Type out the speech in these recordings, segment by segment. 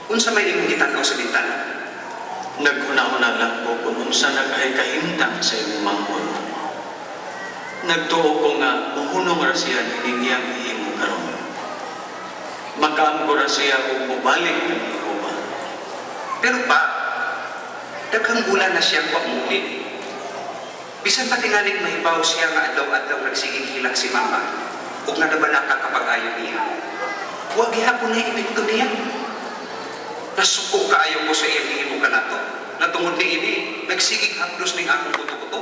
Unsa may imong gitanaw sa bintana? Naghuna-huna lang ko kung unsa nagkahimtang sa imong mangkot. Nagtuo ko nga muhunong ra siya hinigiyang ihimo karon. Makaam ko ra siya kung mubalik ng Jehova. Pero pa, daghang bulan na siyang pamuli. Bisan pa tingaling mahibaw siya nga adlaw-adlaw nagsiging hilak si mama ug nadabalaka kapag ayaw niya. Huwag gihapon na ipinto niya. Nasuko kaayo ko sa iyang hihimo ka nato. Natungod ni ini, nagsigig haplos ning akong kuto-kuto.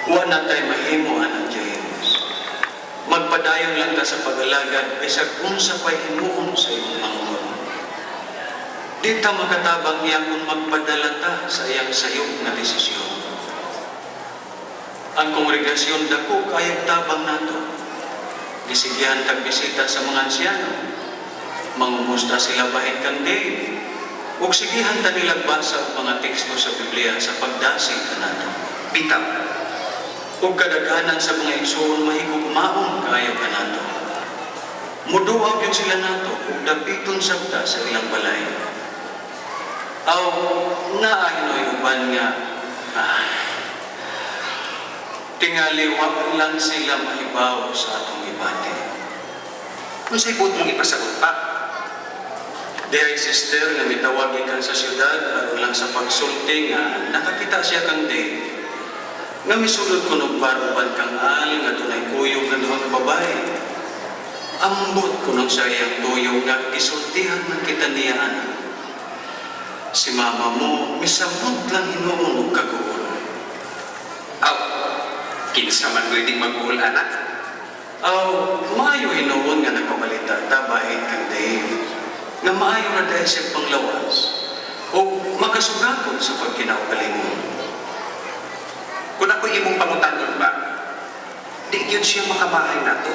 Wa na tayo mahimo, anak James. Magpadayon lang ka sa pag-alagad bisag unsa pa'y himuon sa iyong mangkot. Di ta makatabang niya kung magpadala ta sa iyang sayop na desisyon. Ang kongregasyon dako kayong tabang nato. Gisigyan tagbisita sa mga ansyano. Mangumusta sila bahin kang Dave. Ug sigihan ta nilang basa og mga teksto sa Biblia sa pagdasig ka nato. Bitaw, Ug kadaghanan sa mga igsoon mahigugmaon kaayo ka nato. Muduaw yun sila nato ug dapiton sabta sa ilang balay. Aw naahinoy uban nga tingali wa lang sila mahibaw sa atong ibati. unsay buot mong ipasagot pa? Dihay sister nga mitawag ikan sa syudad aron lang sa pagsulti nga nakakita siya kang Dave. Nga misulod ko ng baruban kang al nga dunay kuyog nga duhang babae. Ambot ko nung sa iyang tuyong nga gisultihan ng kita niya anak. Si mama mo misabot lang hinuon og kaguol. Aw, kinsa man pwedeng mag-uol anak? Aw, maayo hinuon nga nakabalita ta bahin kang Dave. Nga maayo na dahil siyang panglawas o makasugakot sa pagkinaugalingon. Kung ako imong pangutanon ba, di yun siya makabahay nato.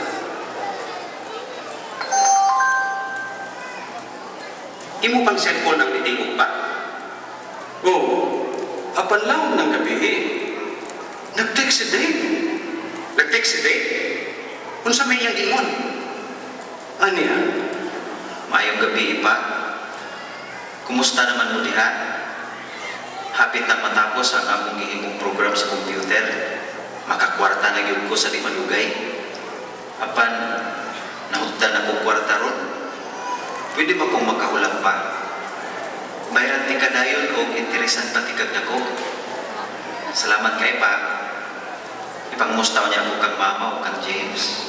Imo pang cellphone ang nitingog pa. Oo, apan lang ng gabi nag-text si Dave. Nag-text si Dave. Unsa may iyang ingon? Aniya? Mayong gabi pa. Kumusta naman mo diha? Hapit na matapos ang among gihimong program sa computer. Makakwarta na gyud ko sa di malugay. Apan nahutdan ako kwarta ron. Pwede ba kong makahulang pa? Bayaran ti kadayon o interesan pati kag dako. Salamat kay pa. Ipangmustaw niya ako kag mama o kag James.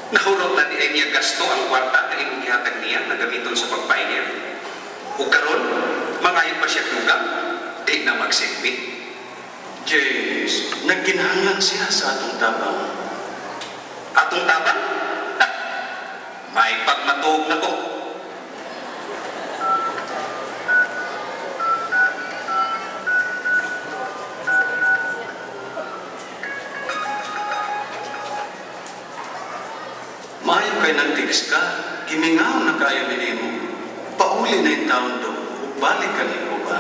Nahurot na di ay niya gasto ang kwarta na imong gihatag niya na gamiton sa pagpahinga. O karon, mangayon pa siya dugang, di na magsilbi. James, nagkinahanglan siya sa atong tabang. Atong tabang? May pagmatuog na ko. Maayo kay nag-text ka, gimingaw na kayo nimo. Pauli na yung taon do, balik ka ni ba?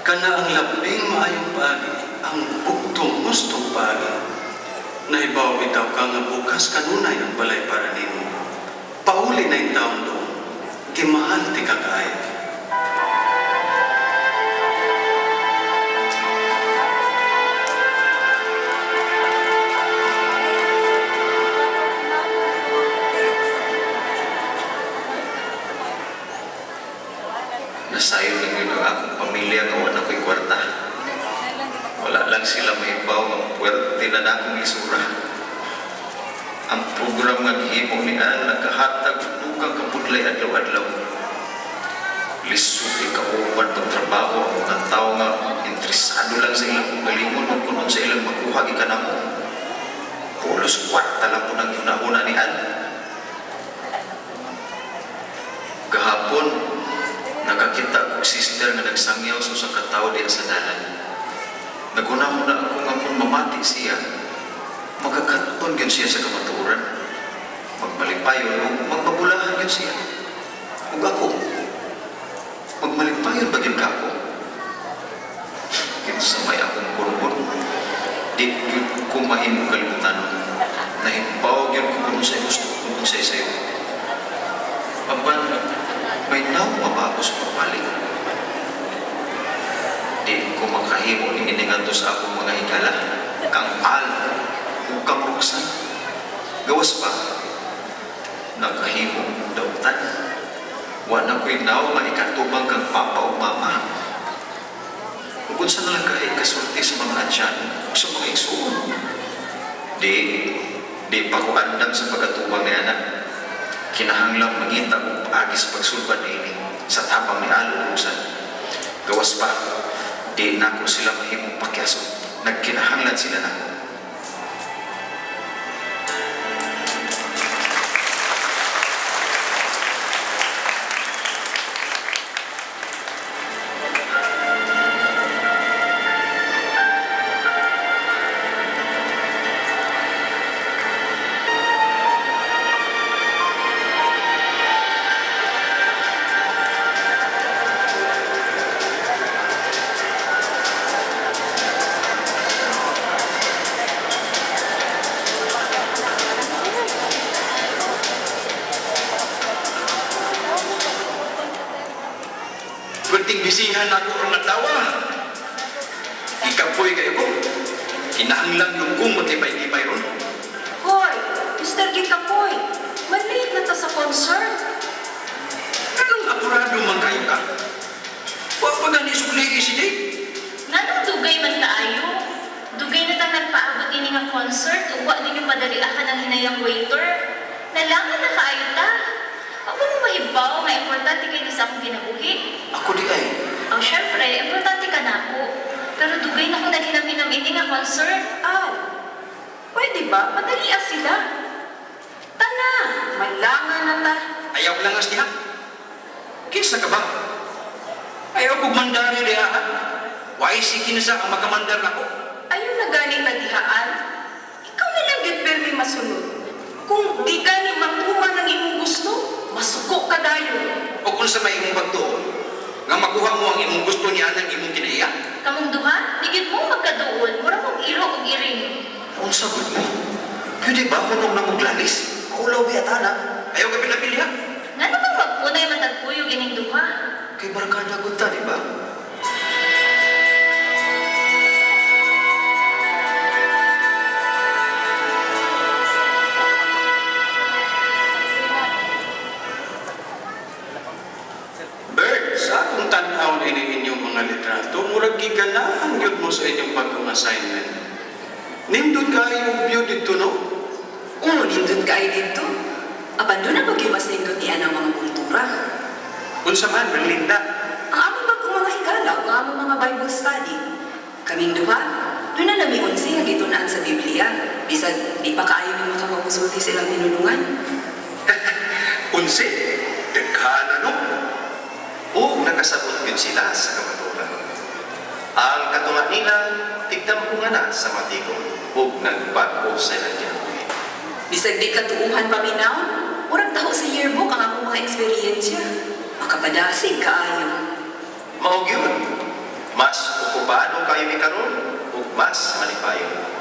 Kana ang labing maayong pagi, ang buktong gustong pagi. Naibaw bitaw ka nga bukas kanunay ang balay para nimo. Pauli na yung taon do, gimahal ti ka kaya. Nasayo na yun ang akong pamilya nga wala ko'y kwarta. Wala lang sila mahibaw ang puwerte na akong isura. Ang program nga gihimo ni Ann nagkahatag dugang kapudlay adlaw-adlaw. Lisuti kauban pag trabaho ang mga tao nga interesado lang sa ilang pagalingon o kunon sa ilang makuha gikan ako. Pulos kwarta lang po nang yunahuna ni Ann. Gahapon, nakakita ko sister nga nagsangyaw sa usa ka tawo diha sa dalan. Naguna-una ako nga kung mamati siya, magkakaton gyud siya sa kamatuoran. Magmalipayon o magbabulahan gyud siya. Ug ako, magmalipayon ba gyud ka ako? Kinsa may akong kurkon, di gyud ko mahimong kalimutan. Nahibaw gyud ko kung sa'yo gusto, kung sa'yo. Apan, may naw mabagos pagpalit. Di ko makahimo ni iningan to sa akong mga higala, kang Al o kang Roxanne. Gawas pa, nakahimo dautan. Wala ko'y naw maikatubang kang papa o mama. Kung sa nalagay kasulti sa mga ansyan o sa mga igsoon. Di pa ko andam sa pagkatubang ni anak. Kinahanglang mangita kong paagis pagsulban ini sa tabang ni Al o Roxanne. Gawas pa, di na ko sila mahimong pakyaso. Nagkinahanglan sila na ko. Kunting bisihan ako ang natawa. Ikapoy kayo ko. Kinahanglan yung kung matibay-tibay ron. Hoy, Mr. Gikapoy, malate na ta sa concert. Anong apurado man kayo ka? Huwag pa gani sukli isinig. Nanong dugay man kaayo? Dugay na tang nagpaabot ini nga concert ug wa ninyo padaliahan ang hinayang waiter. Nalangan na kaayo ta. Ako mo mahibaw nga importante kay sa akong kinabuhi. Ako di ay. Ang syempre, importante ka na ako. Pero dugay na akong naghinam-hinam ini nga concert. Al, pwede ba? Madalian sila. Tana, malangan na ta. Ayaw lang as niya. Kinsa ka ba? Ayaw kong mandari diha ha? Why si kinsa ang makamandar na ko? Ayaw na gani na dihaan. Ikaw na lang gitbel may masunod. Kung di gani makuha ng imong gusto, masuko ka dayo. O kung sa may imong pagtuon, nga makuha mo ang imong gusto niya ng imong kinaiya. Kamong duha, digid mo magkaduol, mura mong iro ug iring. Unsa gud mo? Pwede ba kung nung namuglalis? Maulaw biyata na. Ayaw ka pinapili ha? Nga naman magpunay matagpuyog ining duha. Kay barkada gud ta, di ba? Bert, sa akong tanaw ini inyong mga litrato, murag giganahan yun mo sa inyong bagong assignment. Nindot kayo view dito, no? Oo, nindot kayo dito. Apan doon na pag-iwas nindot niya ng mga kultura. Kung sa man, Berlinda. Ang among bagong mga higala, ang among mga Bible study. Kaming duha, doon na namiun siya gitunaan sa Biblia. Bisag, di pa kaayo ni mga magusulti silang tinulungan. Unsi, deghana no? O nakasabot yun sila sa kamaturan. Ang katulad nila, tigdam ko nga na sa matikong ug nagbago sa ilang kinabuhi. Bisag di katuuhan paminaw, urang taho sa yearbook ang akong mga eksperyensya. Makapadasig kaayo. Maog yun. Mas okupado kayo ni karon ug mas malipayon.